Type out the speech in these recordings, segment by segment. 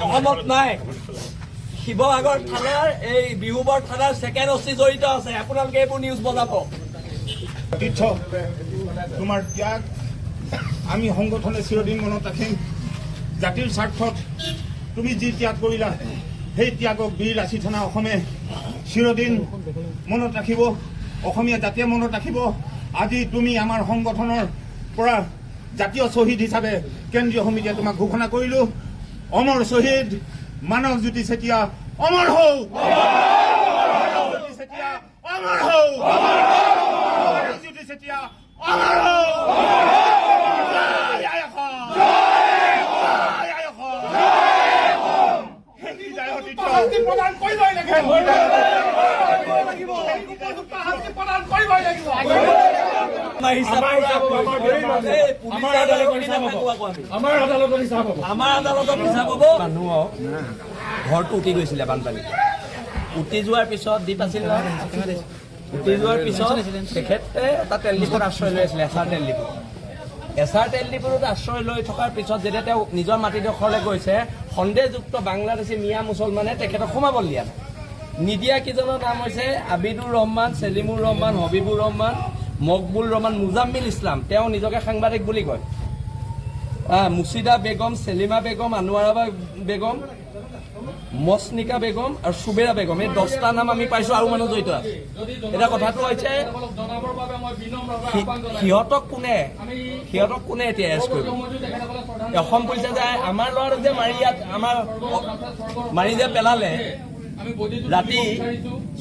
অসমত নাই। শিৱসাগৰ থানাৰ এই বিহুবৰ থানাৰ ছেকেণ্ড অচি জড়িত আছে। আপোনালোকে এইবোৰ নিউজ বজাব। তীৰ্থ তোমাৰ ত্যাগ আমি সংগঠনে চিৰদিন মনত ৰাখিম। জাতিৰ স্বাৰ্থত তুমি যি ত্যাগ কৰিলা সেই ত্যাগক বীৰ লাচি থানা অসমে চিৰদিন মনত ৰাখিব, অসমীয়া জাতিয়ে মনত ৰাখিব। আজি তুমি আমাৰ সংগঠনৰ পৰা জাতীয় শ্বহীদ হিচাপে কেন্দ্ৰীয় সমিতিয়ে তোমাক ঘোষণা কৰিলো। অমৰ শ্বহীদ মানৱজ্যোতি চেতিয়া অমৰ হওক, মানৱজ্যোতি চেতিয়া অমৰ হওক, মানৱজ্যোতি চেতিয়া অমৰ হওক। আমাৰ আদালতত হিচাপ হ'ব। মানুহক ঘৰটো উটি গৈছিলে বানপানী। উটি যোৱাৰ পিছত দ্বীপ আছিল, উটি যোৱাৰ পিছত তেখেতে এটা তেল ডিপোত আশ্ৰয় লৈ আছিলে, এছাৰ তেল ডিপো। এছাৰ তেল ডিপোত আশ্ৰয় লৈ থকাৰ পিছত যেতিয়া তেওঁ নিজৰ মাটিডোখৰলৈ গৈছে, সন্দেহযুক্ত বাংলাদেশী মিয়া মুছলমানে তেখেতক সোমাবলৈ দিয়া নাই। নিদিয়া কেইজনৰ নাম হৈছে আবিদুৰ ৰহমান, চেলিমুৰ ৰহমান, হবিবুৰ ৰহমান, মকবুল ৰহমান, মুজাম্মিল ইছলাম। তেওঁ নিজকে সাংবাদিক বুলি কয়। মুছিদা বেগম, চেলিমা বেগম, আনোৱাৰা বেগম, মছনিকা বেগম আৰু চুবেৰা বেগম, এই 10টা নাম আমি পাইছো আৰু মানুহ জড়িত আছে। এতিয়া কথাটো হৈছে সিহঁতক কোনে এতিয়া এৰেষ্ট কৰিব? অসম পুলিচে যে আমাৰ ল'ৰাটোক যে মাৰি যে পেলালে, ৰাতি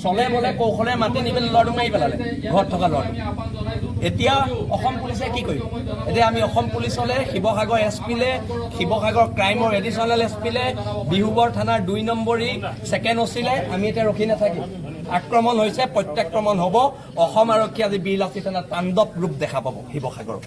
চলে বলে কৌশলে মাতি নি পেলাই ল'ৰাটোক মাৰি পেলালে, ঘৰত থকা ল'ৰাটো। এতিয়া অসম পুলিচে কি কৰিব? এতিয়া আমি অসম পুলিচলৈ, শিৱসাগৰ এছপিলে, শিৱসাগৰ ক্ৰাইমৰ এডিশ্যনেল এছপিলে, বিহুবৰ থানাৰ 2 নম্বৰী ছেকেণ্ড অচিলে আমি এতিয়া ৰখি নাথাকিম। আক্ৰমণ হৈছে, প্ৰত্যাক্ৰমণ হ'ব। অসম আৰক্ষী আজি বীৰ লাচি থানাত তাণ্ডৱ ৰূপ দেখা পাব শিৱসাগৰত।